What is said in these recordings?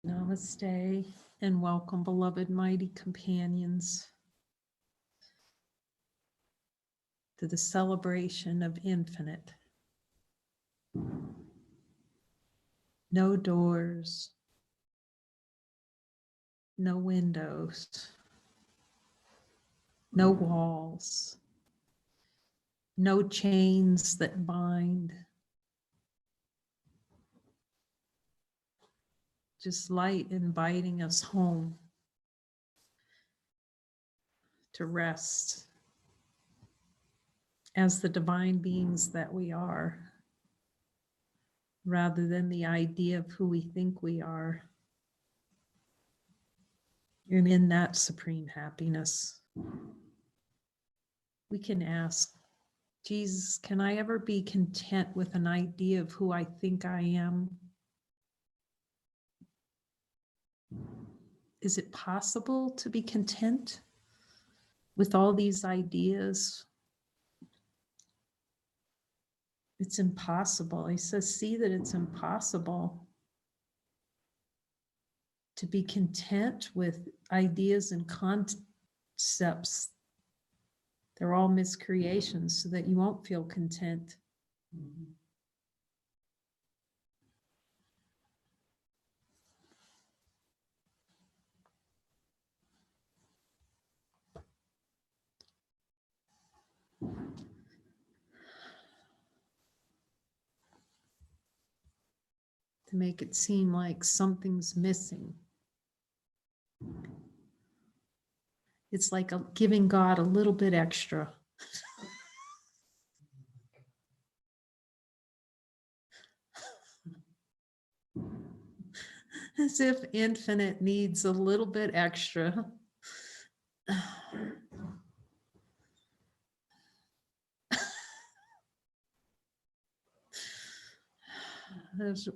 Namaste and welcome, beloved mighty companions, to the celebration of infinite. No doors, no windows, no walls, no chains that bind. Just light inviting us home to rest as the divine beings that we are, rather than the idea of who we think we are. And in that supreme happiness, we can ask, Jesus, can I ever be content with an idea of who I think I am? Is it possible to be content with all these ideas? It's impossible. He says, see that it's impossible to be content with ideas and concepts. They're all miscreations so that you won't feel content. To make it seem like something's missing. It's like giving God a little bit extra. As if infinite needs a little bit extra.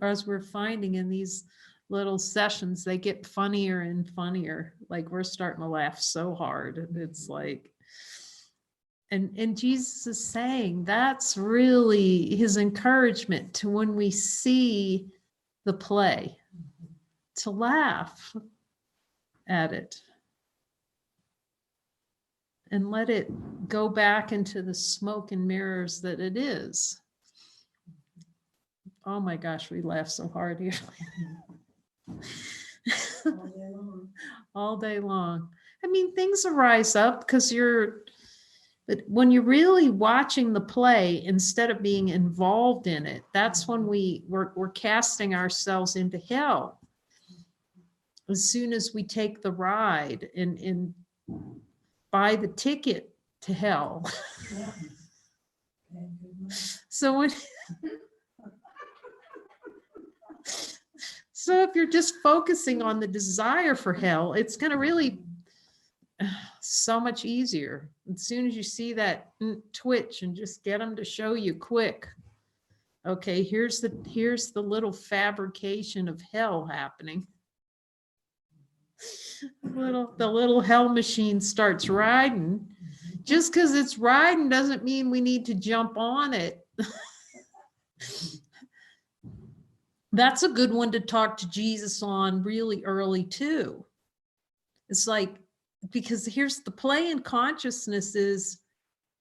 As we're finding in these little sessions, they get funnier and funnier. Like we're starting to laugh so hard. It's like, and Jesus is saying that's really his encouragement to when we see the play, to laugh at it and let it go back into the smoke and mirrors that it is. Oh my gosh, we laugh so hard here. All day long. All day long. I mean, things arise up because but when you're really watching the play instead of being involved in it, that's when we're casting ourselves into hell. As soon as we take the ride and buy the ticket to hell. Yeah. So when So if you're just focusing on the desire for hell, it's going to really so much easier. As soon as you see that twitch and just get them to show you quick. Okay, here's the little fabrication of hell happening. The little hell machine starts riding. Just because it's riding doesn't mean we need to jump on it. That's a good one to talk to Jesus on really early too. It's like, because here's the play in consciousness is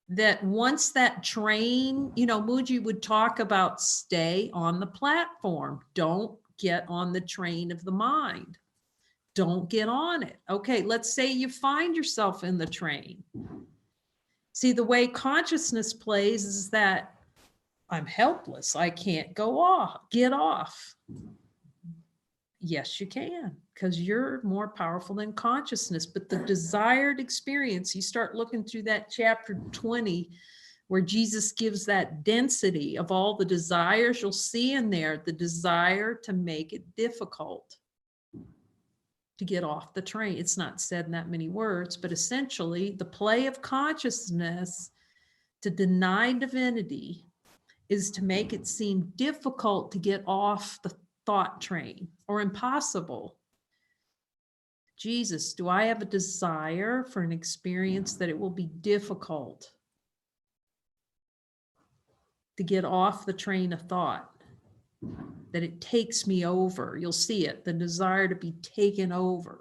that once that train, Mooji would talk about stay on the platform. Don't get on the train of the mind. Don't get on it. Okay, let's say you find yourself in the train. See, the way consciousness plays is that I'm helpless. I can't get off. Yes, you can, because you're more powerful than consciousness. But the desired experience, you start looking through that chapter 20, where Jesus gives that density of all the desires, you'll see in there the desire to make it difficult to get off the train. It's not said in that many words, but essentially the play of consciousness to deny divinity is to make it seem difficult to get off the thought train or impossible. Jesus, do I have a desire for an experience that it will be difficult to get off the train of thought? that it takes me over. You'll see it, the desire to be taken over.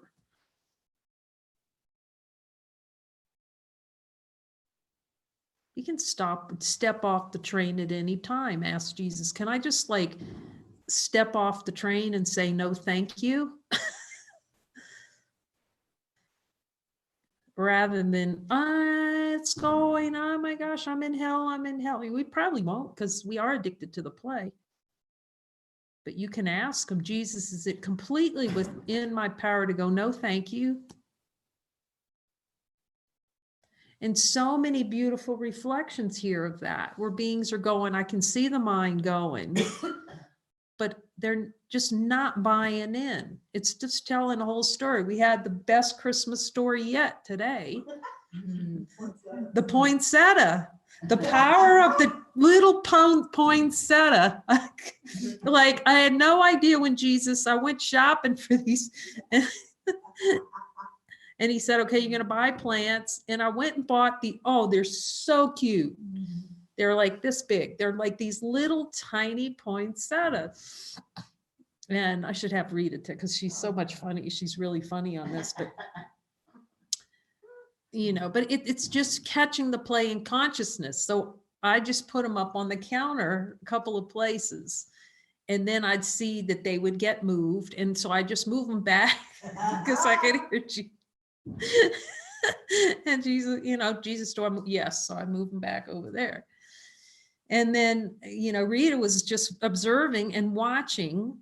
You can step off the train at any time. Ask Jesus, can I just like step off the train and say, no, thank you? Rather than, it's going, oh my gosh, I'm in hell, I'm in hell. I mean, we probably won't because we are addicted to the play. But you can ask him, Jesus, is it completely within my power to go, no, thank you? And so many beautiful reflections here of that, where beings are going, I can see the mind going, but they're just not buying in. It's just telling a whole story. We had the best Christmas story yet today. The poinsettia, the power of the little poinsettia. Like, I had no idea when I went shopping for these. And he said, okay, you're going to buy plants. And I went and bought they're so cute. They're like this big. They're like these little tiny poinsettias. And I should have Rita because she's so much funny. She's really funny on this, but but it's just catching the play in consciousness. So I just put them up on the counter a couple of places. And then I'd see that they would get moved. And so I just move them back because I could hear you. And Jesus told me, yes, so I moved him back over there. And then, Rita was just observing and watching.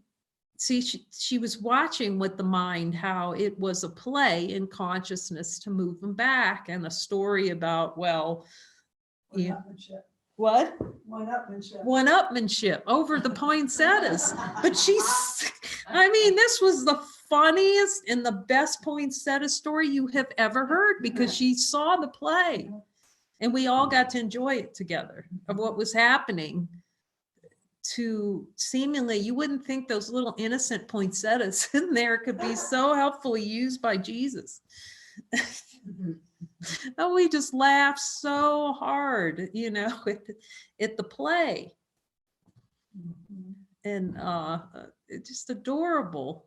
See, she was watching with the mind, how it was a play in consciousness to move them back, and a story about, what? One-upmanship over the poinsettias. But this was the funniest and the best poinsettia story you have ever heard, because she saw the play and we all got to enjoy it together of what was happening. To seemingly, you wouldn't think those little innocent poinsettias in there could be so helpfully used by Jesus. And we just laughed so hard, at the play. And it's just adorable.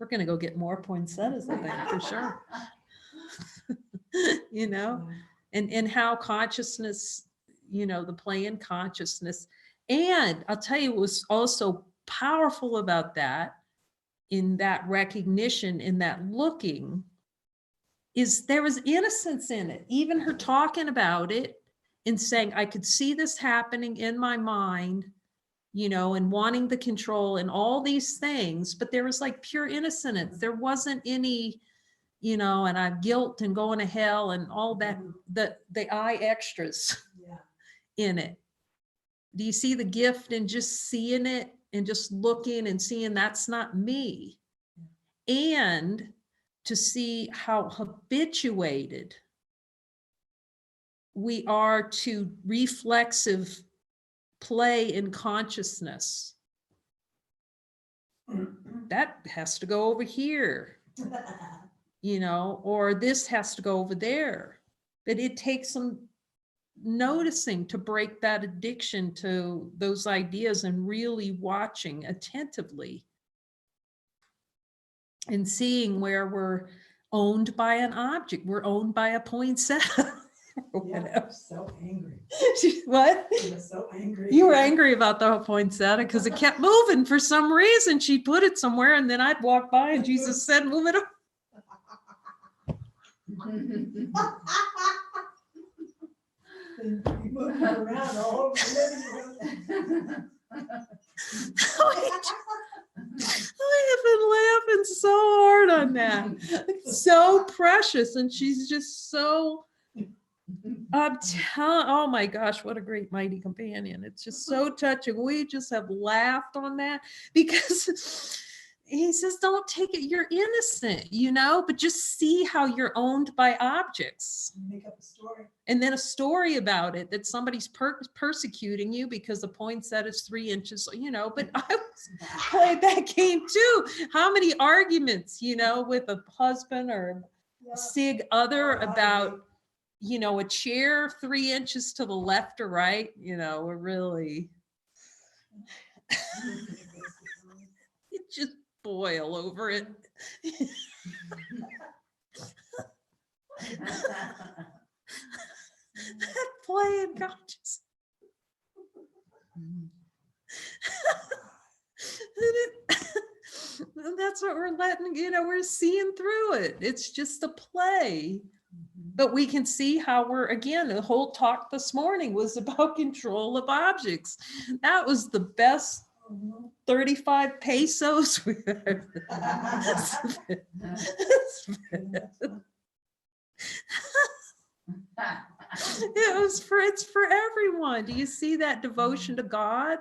We're going to go get more poinsettias, I think, for sure. And how consciousness, the play in consciousness. And I'll tell you what was also powerful about that, in that recognition, in that looking, is there was innocence in it. Even her talking about it and saying, I could see this happening in my mind, and wanting the control and all these things, but there was like pure innocence. There wasn't any, and I'm guilt and going to hell and all that, the I extras in it. Do you see the gift in just seeing it and just looking and seeing that's not me? And to see how habituated we are to reflexive play in consciousness. That has to go over here, or this has to go over there. But it takes some noticing to break that addiction to those ideas, and really watching attentively and seeing where we're owned by an object. We're owned by a poinsettia. Yeah, so angry. What? I was so angry. You were angry about the poinsettia because it kept moving for some reason. She put it somewhere, and then I'd walk by and Jesus said, move it up. And you moved it around all over the living room. I have been laughing so hard on that. It's so precious. And she's just so, oh my gosh, what a great mighty companion. It's just so touching. We just have laughed on that, because he says, don't take it, you're innocent, but just see how you're owned by objects. Make up a story. And then a story about it, that somebody's persecuting you because the poinsettia is 3 inches, but I played that game too. How many arguments, with a husband or a sig other about, a chair 3 inches to the left or right, we're really, You just boil over it. That play in consciousness. And that's what we're letting, we're seeing through it. It's just a play. But we can see how we're, again, the whole talk this morning was about control of objects. That was the best 35 pesos we've ever spent. It's for everyone. Do you see that devotion to God?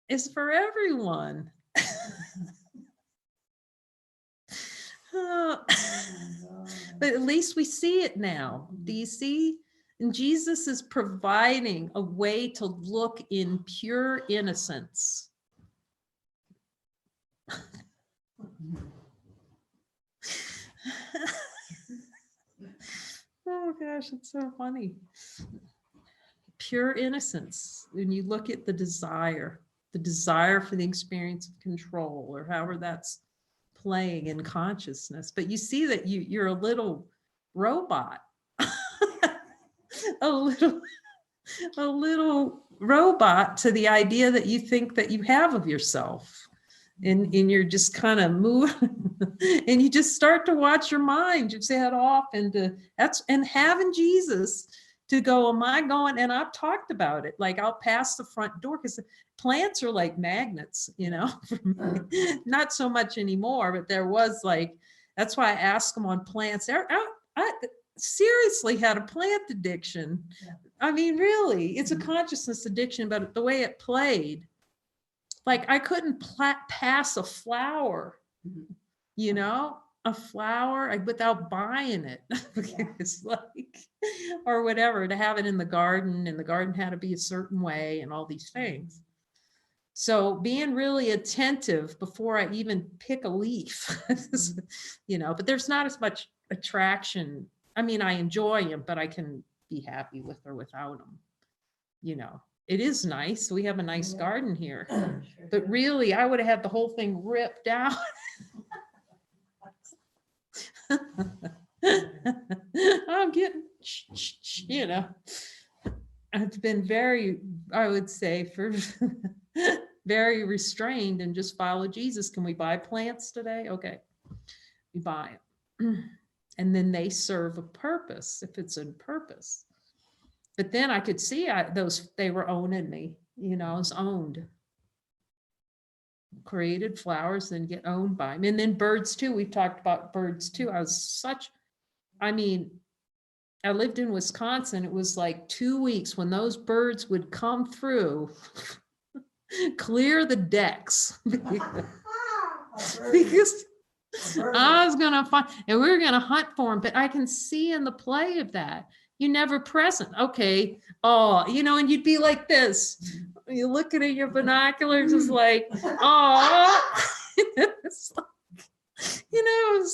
It's for everyone. But at least we see it now. Do you see? And Jesus is providing a way to look in pure innocence. Oh gosh, it's so funny. Pure innocence. When you look at the desire for the experience of control, or however that's playing in consciousness. But you see that you're a little robot. a little robot to the idea that you think that you have of yourself. And you're just kind of moving and you just start to watch your mind just head off into and having Jesus to go, am I going? And I've talked about it. Like I'll pass the front door because plants are like magnets, not so much anymore, but there was that's why I asked them on plants. I seriously had a plant addiction. Yeah. I mean, really, it's a consciousness addiction, but the way it played, like I couldn't pass a flower, a flower without buying it. It's or whatever, to have it in the garden, and the garden had to be a certain way and all these things. So being really attentive before I even pick a leaf, but there's not as much attraction. I mean, I enjoy them, but I can be happy with or without them, It is nice. We have a nice garden here, but really I would have had the whole thing ripped out. I'm getting, I've been very, I would say, very restrained and just follow Jesus. Can we buy plants today? Okay, we buy them. And then they serve a purpose if it's in purpose. But then I could see they were owning me, I was owned. Created flowers, then get owned by them. And then birds too. We've talked about birds too. I lived in Wisconsin. It was like 2 weeks when those birds would come through, clear the decks. Because I was going to find, and we were going to hunt for them, but I can see in the play of that, you're never present. Okay. Oh, and you'd be like this. You're looking at your binoculars, it's like, oh, it's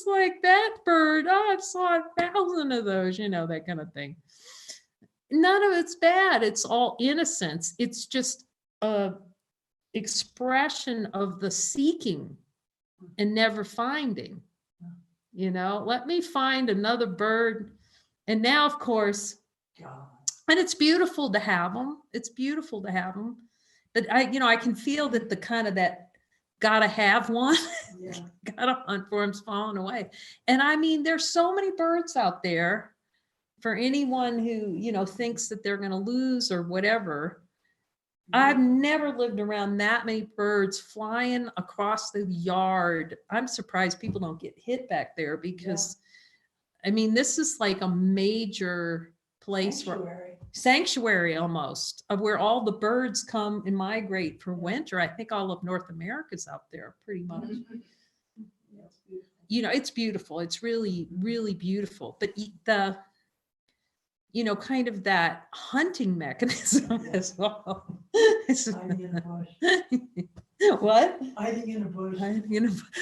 like that bird. Oh, I saw 1,000 of those, that kind of thing. None of it's bad. It's all innocence. It's just a expression of the seeking and never finding, let me find another bird. And now, of course, and it's beautiful to have them. It's beautiful to have them. But I can feel that the kind of that gotta have one, gotta hunt for them's falling away. And I mean, there's so many birds out there for anyone who, thinks that they're going to lose or whatever. I've never lived around that many birds flying across the yard. I'm surprised people don't get hit back there because, I mean, this is like a major place sanctuary almost, of where all the birds come and migrate for winter. I think all of North America's out there pretty much. It's beautiful. It's really, really beautiful. But the, kind of that hunting mechanism as well Hiding in a bush. What? Hiding in a bush.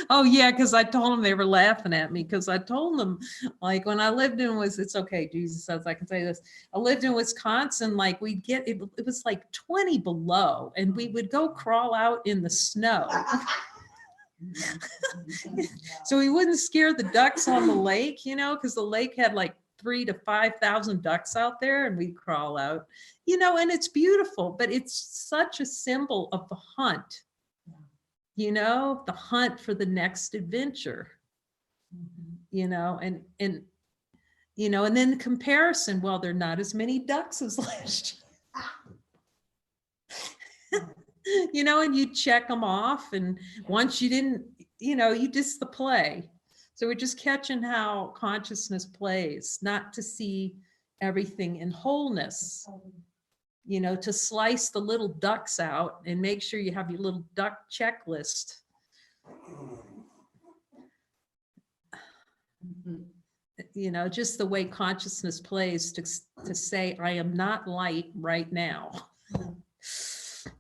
Oh yeah, because I told them they were laughing at me because I told them, like, when I lived in it's okay, Jesus says I can say this. I lived in Wisconsin, like we'd get it was like 20 below, and we would go crawl out in the snow. So we wouldn't scare the ducks on the lake, because the lake had like 3,000 to 5,000 ducks out there, and we'd crawl out, and it's beautiful, but it's such a symbol of the hunt. The hunt for the next adventure, and then the comparison, well, there are not as many ducks as last year, and you check them off. And once you didn't, you just the play. So we're just catching how consciousness plays, not to see everything in wholeness, to slice the little ducks out and make sure you have your little duck checklist. Just the way consciousness plays to say, I am not light right now.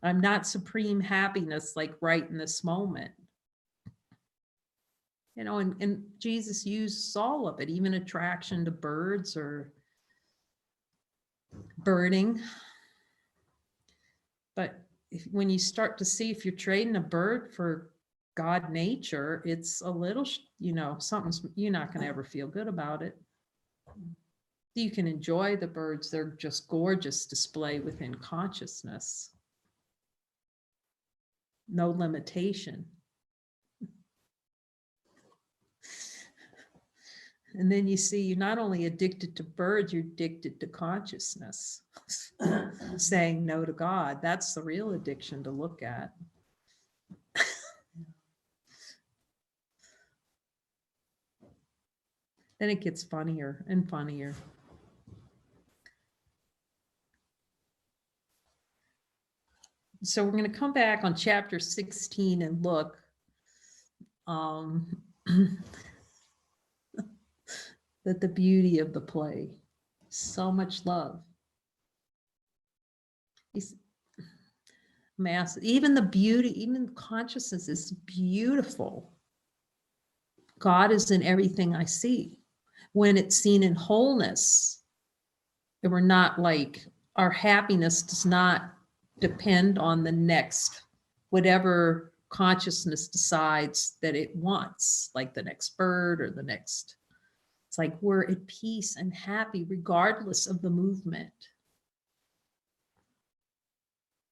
I'm not supreme happiness, like right in this moment. And Jesus uses all of it, even attraction to birds or birding. But when you start to see, if you're trading a bird for God nature, it's a little, something's, you're not going to ever feel good about it. You can enjoy the birds. They're just gorgeous display within consciousness. No limitation. And then you see, you're not only addicted to birds, you're addicted to consciousness. Saying no to God, that's the real addiction to look at. Then it gets funnier and funnier. So we're going to come back on chapter 16 and look at the beauty of the play. So much love. Mass, even the beauty, even consciousness is beautiful. God is in everything I see. When it's seen in wholeness, and we're not like, our happiness does not depend on the next, whatever consciousness decides that it wants, like the next bird or the next. It's like we're at peace and happy regardless of the movement.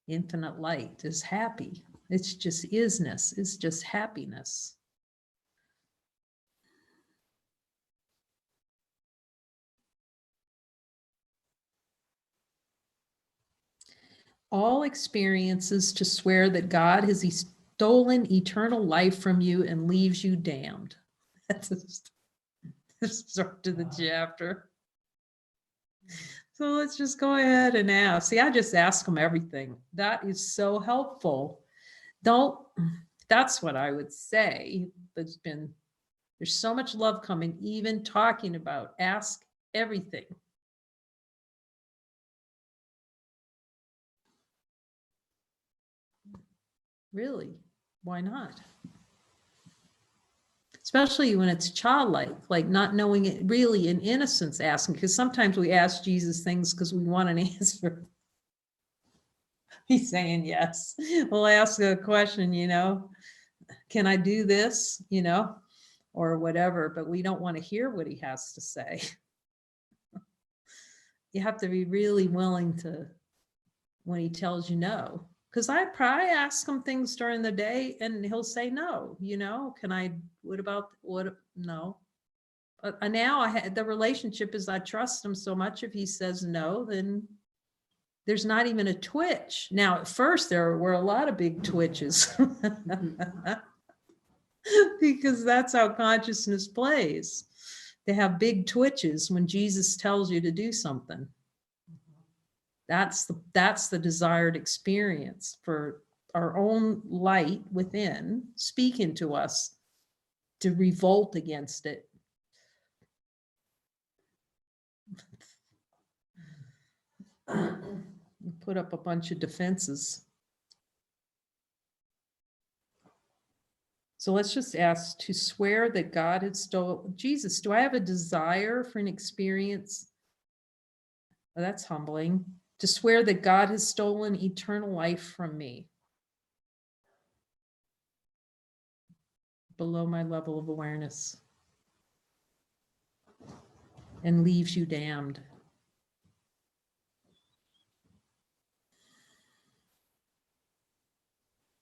Infinite light is happy. It's just isness. It's just happiness. All experiences to swear that God has stolen eternal life from you and leaves you damned. That's the start to the chapter. So let's just go ahead and ask. See, I just ask them everything. That is so helpful. That's what I would say. There's so much love coming, even talking about ask everything. Really, why not? Especially when it's childlike, like not knowing it, really in innocence asking, because sometimes we ask Jesus things because we want an answer. He's saying yes. We'll ask a question, can I do this, or whatever, but we don't want to hear what he has to say. You have to be really willing to, when he tells you no. Because I probably ask him things during the day and he'll say no, can I, no. But now the relationship is I trust him so much. If he says no, then there's not even a twitch. Now, at first there were a lot of big twitches because that's how consciousness plays. They have big twitches when Jesus tells you to do something. That's the desired experience for our own light within speaking to us to revolt against it. You put up a bunch of defenses. So let's just ask, to swear that God had stolen, Jesus, do I have a desire for an experience? Oh, that's humbling. To swear that God has stolen eternal life from me below my level of awareness and leaves you damned.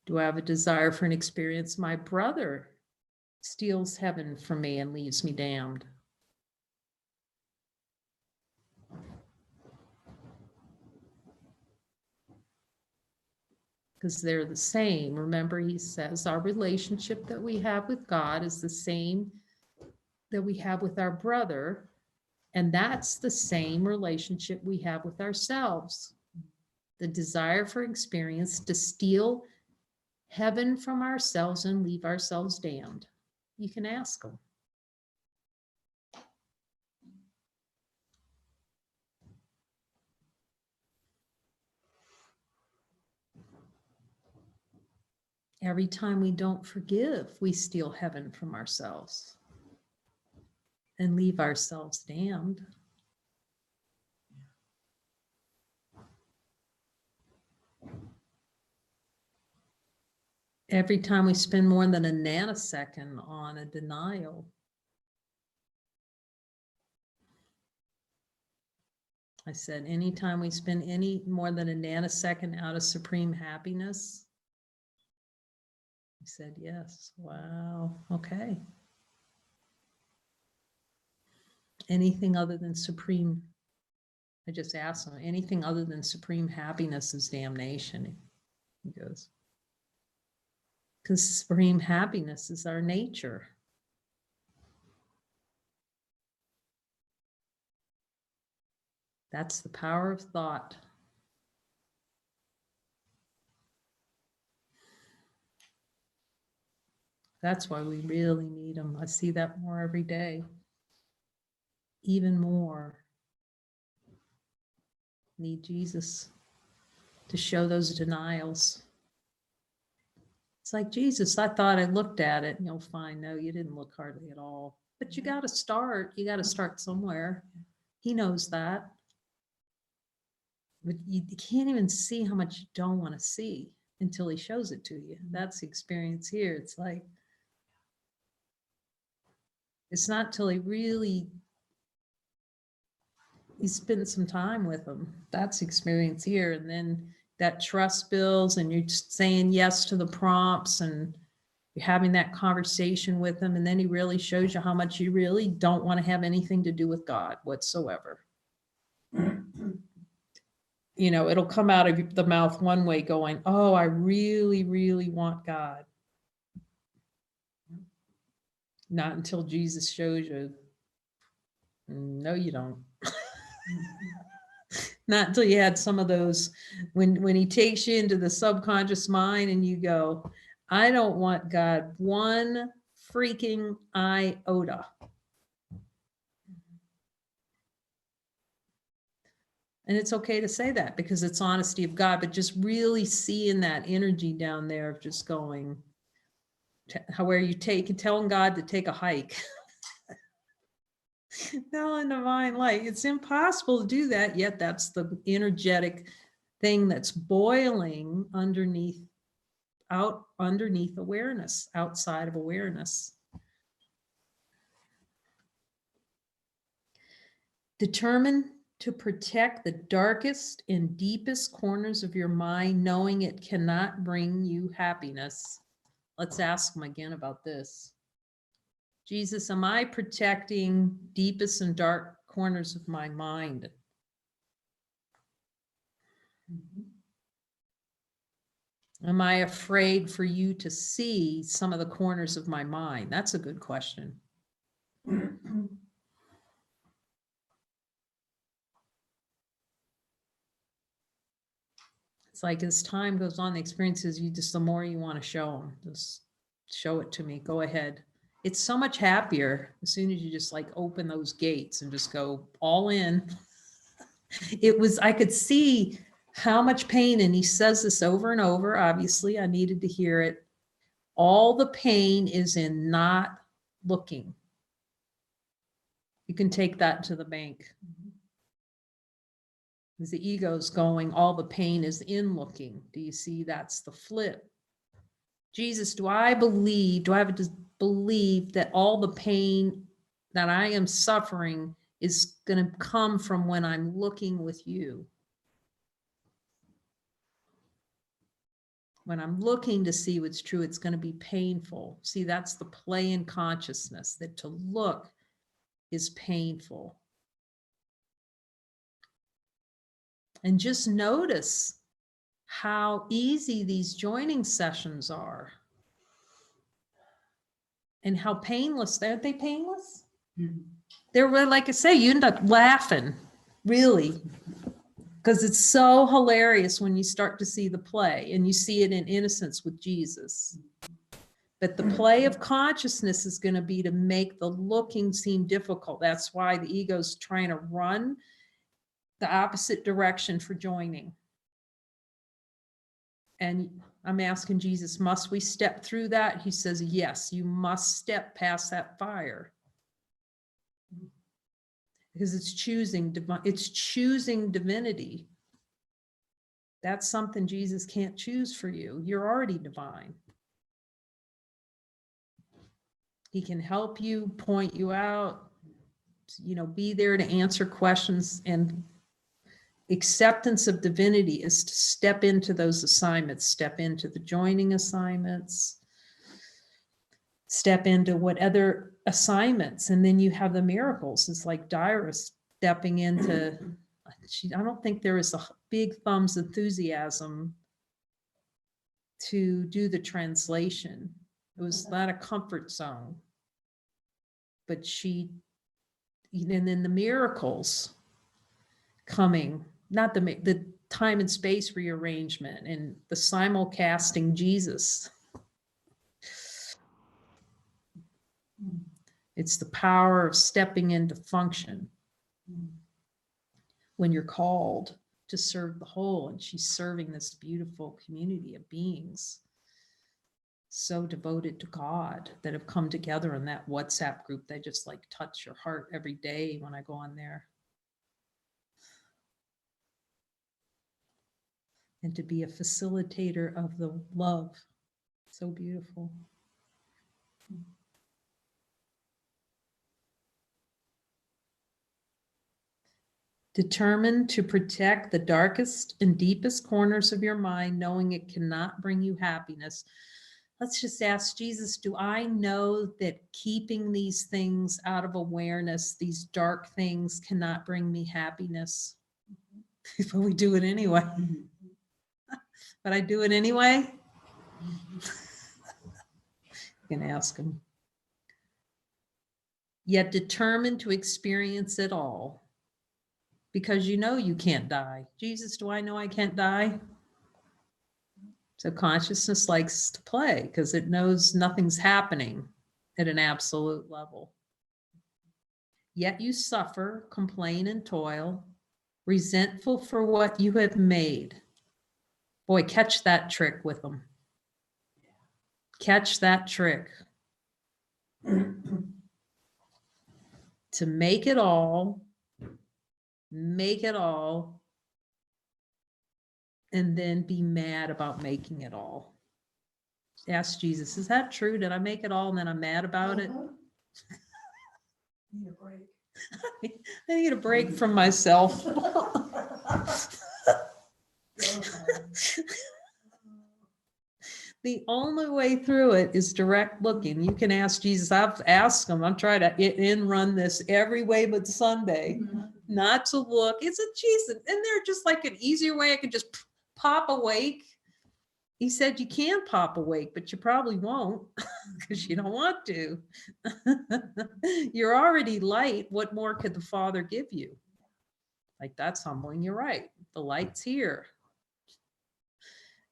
Do I have a desire for an experience? My brother steals heaven from me and leaves me damned. Because they're the same. Remember, he says our relationship that we have with God is the same that we have with our brother. And that's the same relationship we have with ourselves. The desire for experience to steal heaven from ourselves and leave ourselves damned. You can ask them. Every time we don't forgive, we steal heaven from ourselves and leave ourselves damned. Every time we spend more than a nanosecond on a denial, I said, anytime we spend any more than a nanosecond out of supreme happiness, I said, yes, wow, okay. Anything other than supreme, I just asked him, anything other than supreme happiness is damnation. He goes, because supreme happiness is our nature. That's the power of thought. That's why we really need them. I see that more every day. Even more. Need Jesus to show those denials. It's like, Jesus, I thought I looked at it, and you'll find, no, you didn't look hardly at all. But you got to start. You got to start somewhere. He knows that. But you can't even see how much you don't want to see until he shows it to you. That's the experience here. It's like, it's not till he spent some time with them. That's the experience here. And then that trust builds, and you're just saying yes to the prompts, and you're having that conversation with him. And then he really shows you how much you really don't want to have anything to do with God whatsoever. You know, it'll come out of the mouth one way going, oh, I really, really want God. Not until Jesus shows you, no, you don't. Not until you had some of those, when he takes you into the subconscious mind and you go, I don't want God one freaking iota. And it's okay to say that because it's honesty of God, but just really seeing that energy down there of just going, where you telling God to take a hike. Now in divine light, it's impossible to do that, yet that's the energetic thing that's boiling underneath awareness, outside of awareness. Determine to protect the darkest and deepest corners of your mind, knowing it cannot bring you happiness. Let's ask him again about this. Jesus, am I protecting deepest and dark corners of my mind? Am I afraid for you to see some of the corners of my mind? That's a good question. It's like as time goes on, the experiences, the more you want to show them, just show it to me, go ahead. It's so much happier as soon as you just like open those gates and just go all in. I could see how much pain, and he says this over and over. Obviously, I needed to hear it. All the pain is in not looking. You can take that to the bank. Because the ego's going, all the pain is in looking. Do you see? That's the flip. Jesus, do I have to believe that all the pain that I am suffering is going to come from when I'm looking with you? When I'm looking to see what's true, it's going to be painful. See, that's the play in consciousness, that to look is painful. And just notice how easy these joining sessions are. And how painless, aren't they painless? Mm-hmm. They're really, like I say, you end up laughing, really. Because it's so hilarious when you start to see the play and you see it in innocence with Jesus. But the play of consciousness is going to be to make the looking seem difficult. That's why the ego's trying to run the opposite direction for joining. And I'm asking Jesus, must we step through that? He says, yes, you must step past that fire. Because it's choosing divinity. That's something Jesus can't choose for you. You're already divine. He can help you, point you out, be there to answer questions. And acceptance of divinity is to step into those assignments, step into the joining assignments, step into what other assignments, and then you have the miracles. It's like Dyra stepping into, I don't think there is a big thumbs enthusiasm to do the translation. It was not a comfort zone, but and then the miracles coming, not the time and space rearrangement and the simulcasting Jesus. It's the power of stepping into function when you're called to serve the whole. And she's serving this beautiful community of beings so devoted to God that have come together in that WhatsApp group. They just like touch your heart every day when I go on there. And to be a facilitator of the love. So beautiful. Determined to protect the darkest and deepest corners of your mind, knowing it cannot bring you happiness. Let's just ask Jesus, do I know that keeping these things out of awareness, these dark things, cannot bring me happiness? But we do it anyway. But I do it anyway. You can ask him. Yet determined to experience it all. Because you can't die. Jesus, do I know I can't die? So consciousness likes to play because it knows nothing's happening at an absolute level. Yet you suffer, complain, and toil, resentful for what you have made. Boy, catch that trick with them. Catch that trick. To make it all, and then be mad about making it all. Ask Jesus, is that true? Did I make it all and then I'm mad about it? Need a break. I need a break from myself. The only way through it is direct looking. You can ask Jesus. I've asked him. I'm trying to run this every way but Sunday, not to look. It's a Jesus. And they're just like an easier way. I could just pop awake. He said you can pop awake, but you probably won't because you don't want to. You're already light. What more could the Father give you? Like, that's humbling. You're right. The light's here.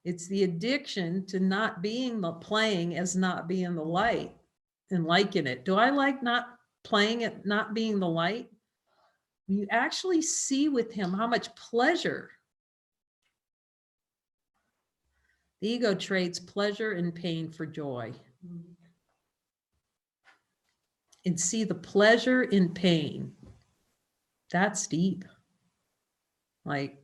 It's the addiction to not being playing as not being the light and liking it. Do I like not playing it, not being the light? You actually see with him how much pleasure The ego trades pleasure and pain for joy. And see the pleasure in pain. That's deep. Like,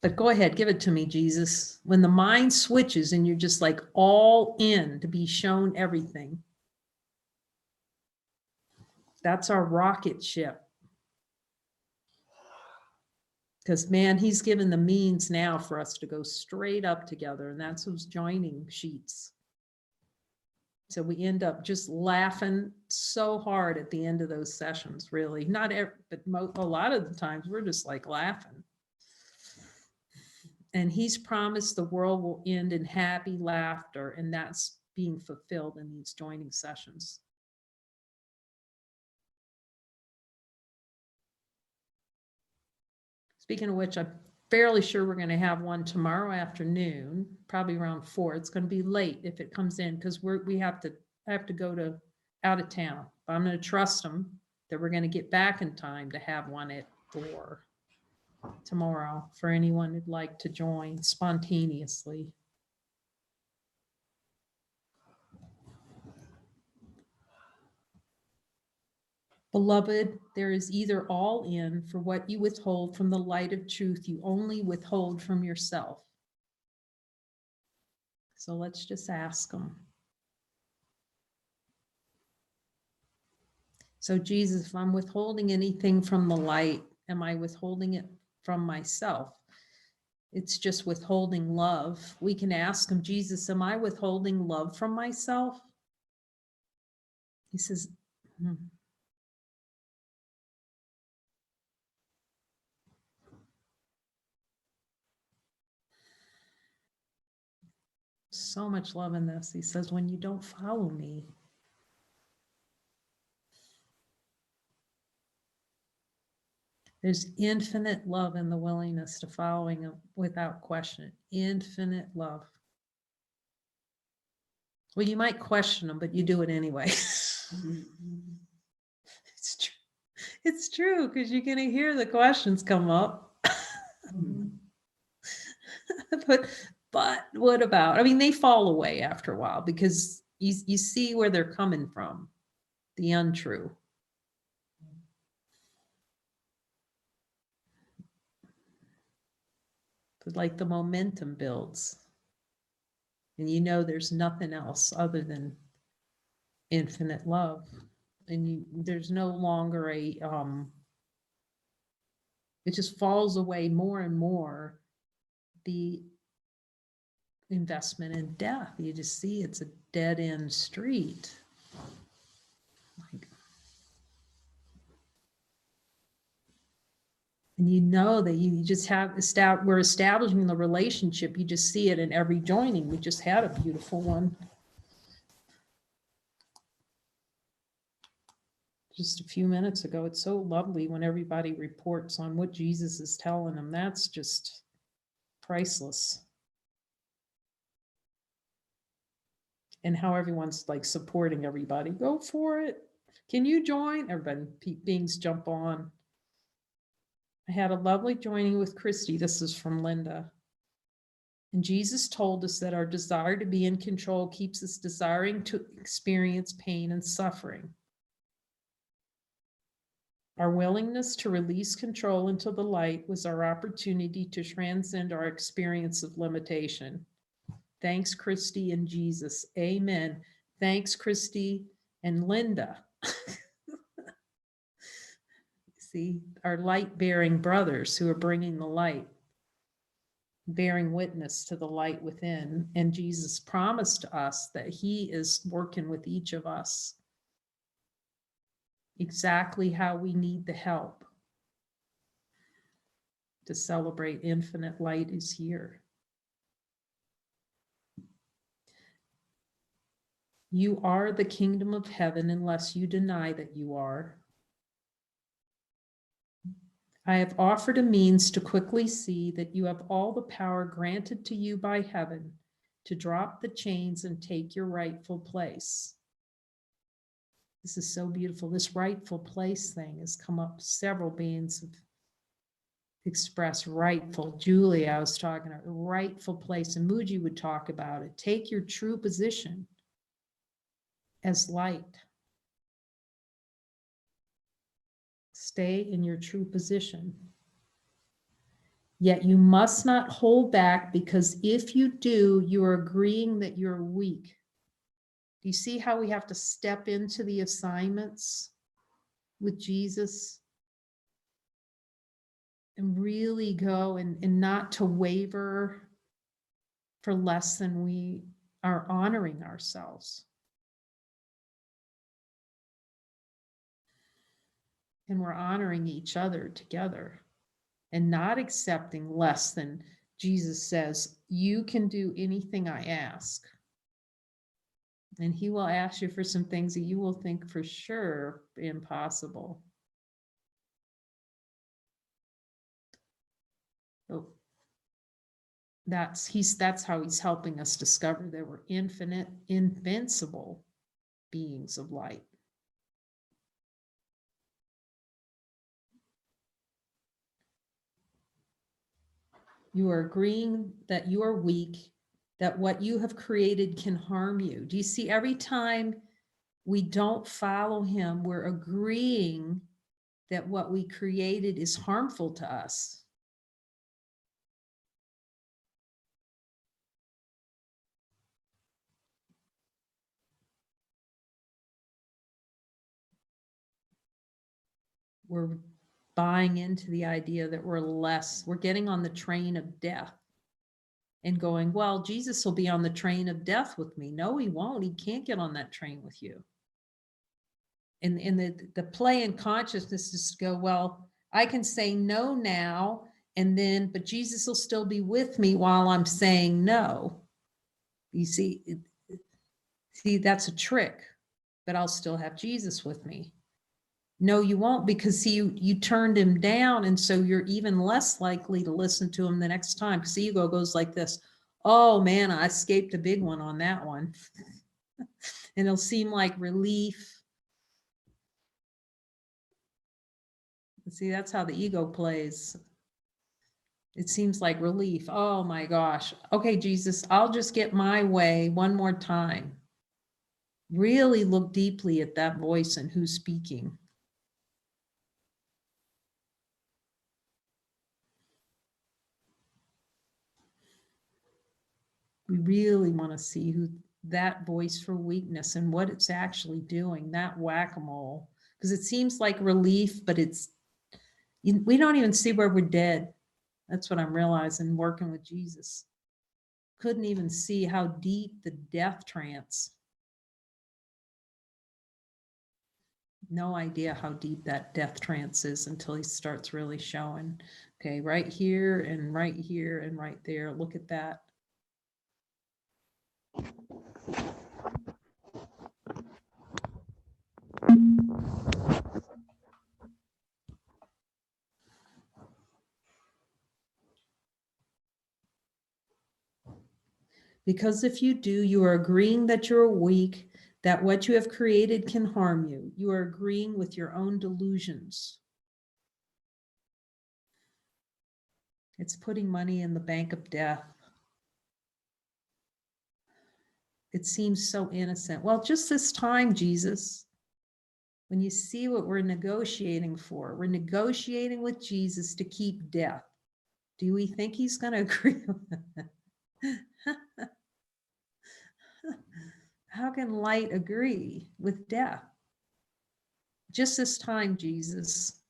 but go ahead, give it to me, Jesus. When the mind switches and you're just like all in to be shown everything, that's our rocket ship. Because man, he's given the means now for us to go straight up together, and that's those joining sheets. So we end up just laughing so hard at the end of those sessions, really. Not every, but a lot of the times we're just like laughing. And he's promised the world will end in happy laughter, and that's being fulfilled in these joining sessions. Speaking of which, I'm fairly sure we're going to have one tomorrow afternoon, probably around 4. It's going to be late if it comes in because I have to go to out of town. But I'm going to trust them that we're going to get back in time to have one at 4 tomorrow for anyone who'd like to join spontaneously. Beloved, there is either all in for what you withhold from the light of truth, you only withhold from yourself. So let's just ask them. So Jesus, if I'm withholding anything from the light, am I withholding it from myself? It's just withholding love. We can ask him, Jesus, am I withholding love from myself? He says, so much love in this. He says, when you don't follow me, there's infinite love in the willingness to following him without question. Infinite love. Well, you might question them, but you do it anyway. It's true. It's true, because you're going to hear the questions come up. But what about? I mean, they fall away after a while because you see where they're coming from, the untrue. But like the momentum builds. And you know there's nothing else other than infinite love. And there's no longer a, it just falls away more and more, the investment in death. You just see it's a dead end street. And you know that you just have, we're establishing the relationship. You just see it in every joining. We just had a beautiful one just a few minutes ago. It's so lovely when everybody reports on what Jesus is telling them. That's just priceless. And how everyone's like supporting everybody. Go for it. Can you join? Everybody, beings jump on. I had a lovely joining with Christy. This is from Linda. And Jesus told us that our desire to be in control keeps us desiring to experience pain and suffering. Our willingness to release control into the light was our opportunity to transcend our experience of limitation. Thanks, Christy and Jesus. Amen. Thanks, Christy and Linda. See, our light-bearing brothers who are bringing the light, bearing witness to the light within. And Jesus promised us that he is working with each of us exactly how we need the help to celebrate infinite light is here. You are the kingdom of heaven unless you deny that you are. I have offered a means to quickly see that you have all the power granted to you by heaven to drop the chains and take your rightful place. This is so beautiful. This rightful place thing has come up. Several beings have express rightful. Julie, I was talking about rightful place, and Muji would talk about it. Take your true position as light. Stay in your true position. Yet you must not hold back, because if you do, you are agreeing that you're weak. Do you see how we have to step into the assignments with Jesus and really go and not to waver for less than we are honoring ourselves? And we're honoring each other together and not accepting less than Jesus says, you can do anything I ask. And he will ask you for some things that you will think for sure impossible. So that's how he's helping us discover that we're infinite, invincible beings of light. You are agreeing that you are weak, that what you have created can harm you. Do you see, every time we don't follow him, we're agreeing that what we created is harmful to us. We're buying into the idea that we're getting on the train of death and going, well, Jesus will be on the train of death with me. No, he won't. He can't get on that train with you. And the play in consciousness is to go, well, I can say no now, but Jesus will still be with me while I'm saying no. You see, that's a trick, but I'll still have Jesus with me. No, you won't, because you turned him down, and so you're even less likely to listen to him the next time, because the ego goes like this. Oh man, I escaped a big one on that one. And it'll seem like relief. See, that's how the ego plays. It seems like relief. Oh my gosh. Okay, Jesus, I'll just get my way one more time. Really look deeply at that voice and who's speaking. We really want to see who that voice for weakness and what it's actually doing, that whack-a-mole. Because it seems like relief, but we don't even see where we're dead. That's what I'm realizing working with Jesus. Couldn't even see how deep the death trance. No idea how deep that death trance is until he starts really showing. Okay, right here and right here and right there. Look at that. Because if you do, you are agreeing that you're weak, that what you have created can harm you. You are agreeing with your own delusions. It's putting money in the bank of death. It seems so innocent. Well, just this time, Jesus, when you see what we're negotiating for, we're negotiating with Jesus to keep death. Do we think he's going to agree with that? How can light agree with death? Just this time, Jesus.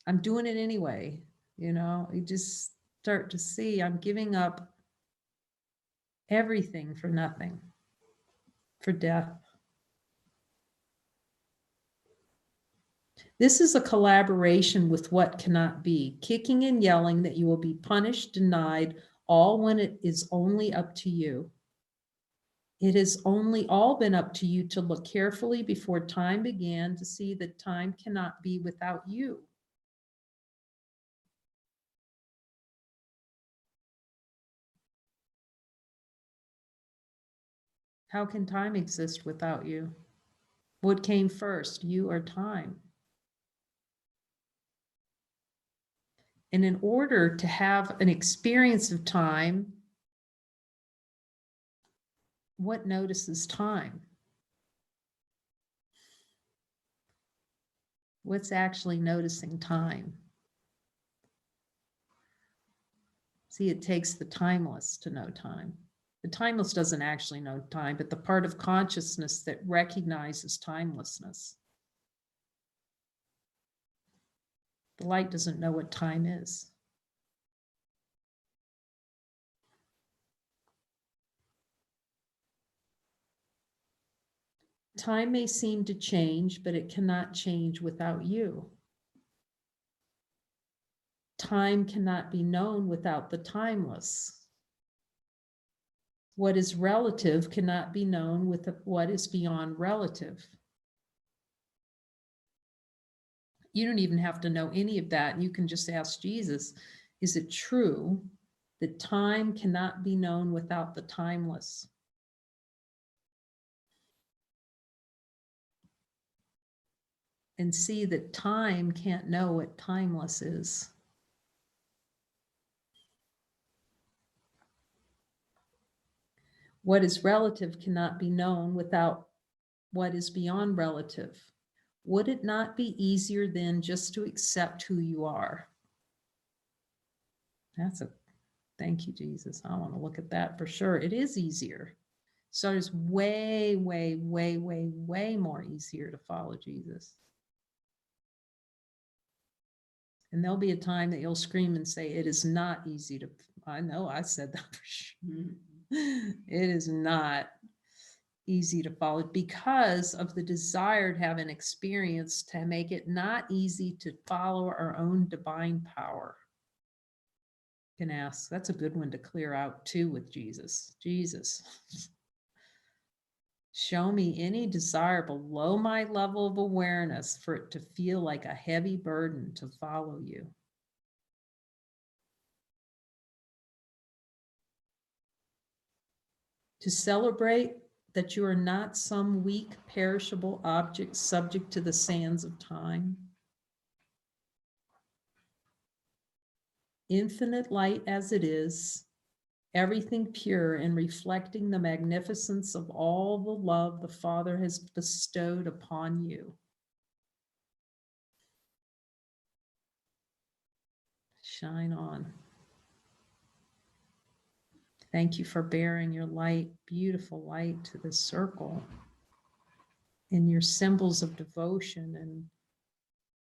I'm doing it anyway. You know, you just start to see I'm giving up everything for nothing, for death. This is a collaboration with what cannot be, kicking and yelling that you will be punished, denied, all when it is only up to you. It has only all been up to you to look carefully before time began to see that time cannot be without you. How can time exist without you? What came first, you or time? And in order to have an experience of time, what notices time? What's actually noticing time? See, it takes the timeless to know time. The timeless doesn't actually know time, but the part of consciousness that recognizes timelessness. The light doesn't know what time is. Time may seem to change, but it cannot change without you. Time cannot be known without the timeless. What is relative cannot be known with what is beyond relative. You don't even have to know any of that. You can just ask Jesus, is it true that time cannot be known without the timeless? And see that time can't know what timeless is. What is relative cannot be known without what is beyond relative. Would it not be easier then just to accept who you are? Thank you, Jesus. I want to look at that for sure. It is easier. So it's way, way, way, way, way more easier to follow Jesus. And there'll be a time that you'll scream and say, it is not easy to, I know I said that for sure. It is not easy to follow because of the desire to have an experience to make it not easy to follow our own divine power. You can ask, that's a good one to clear out too with Jesus. Jesus, show me any desire below my level of awareness for it to feel like a heavy burden to follow you. To celebrate that you are not some weak, perishable object subject to the sands of time. Infinite light as it is, everything pure and reflecting the magnificence of all the love the Father has bestowed upon you. Shine on. Thank you for bearing your light, beautiful light, to this circle and your symbols of devotion and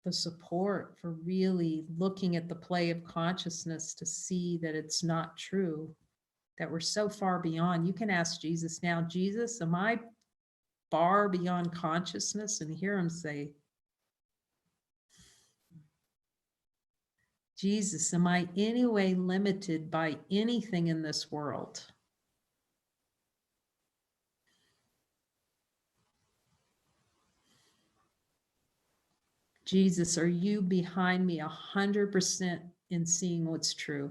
the support for really looking at the play of consciousness to see that it's not true, that we're so far beyond. You can ask Jesus now, Jesus, am I far beyond consciousness? And hear him say, Jesus, am I any way limited by anything in this world? Jesus, are you behind me 100% in seeing what's true?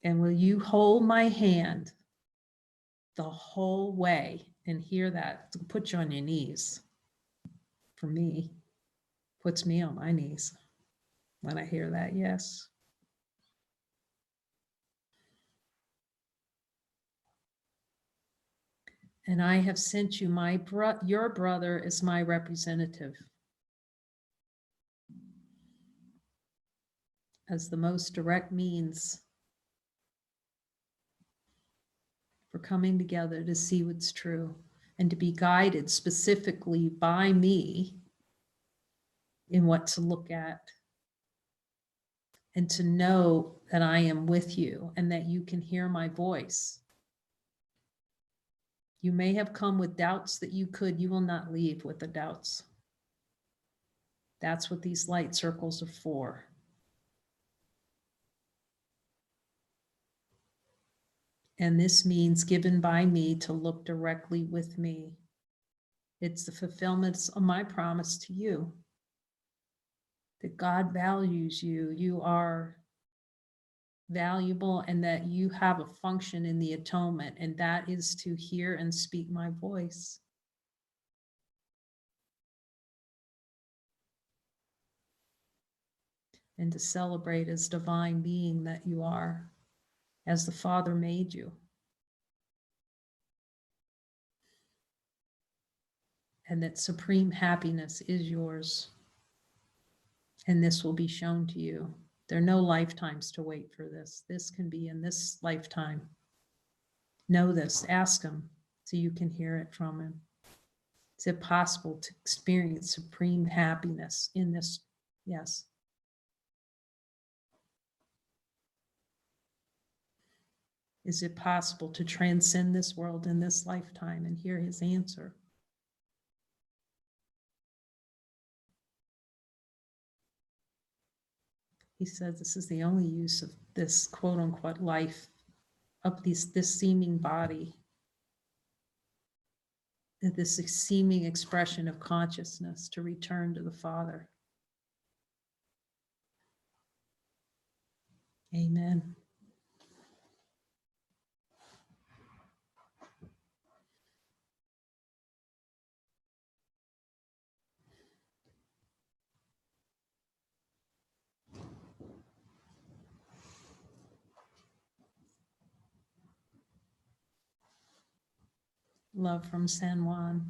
And will you hold my hand the whole way? And hear that, to put you on your knees. For me, puts me on my knees when I hear that, yes. And I have sent you your brother as my representative, as the most direct means for coming together to see what's true and to be guided specifically by me in what to look at, and to know that I am with you and that you can hear my voice. You may have come with doubts that you will not leave with the doubts. That's what these light circles are for. And this means given by me to look directly with me. It's the fulfillment of my promise to you, that God values you. You are valuable and that you have a function in the atonement, and that is to hear and speak my voice. and to celebrate as divine being that you are, as the Father made you. And that supreme happiness is yours. And this will be shown to you. There are no lifetimes to wait for this. This can be in this lifetime. Know this, ask him so you can hear it from him. Is it possible to experience supreme happiness in this? Yes. Is it possible to transcend this world in this lifetime? And hear his answer. He said this is the only use of this quote unquote life, of this seeming body, this seeming expression of consciousness, to return to the Father. Amen. Love from San Juan.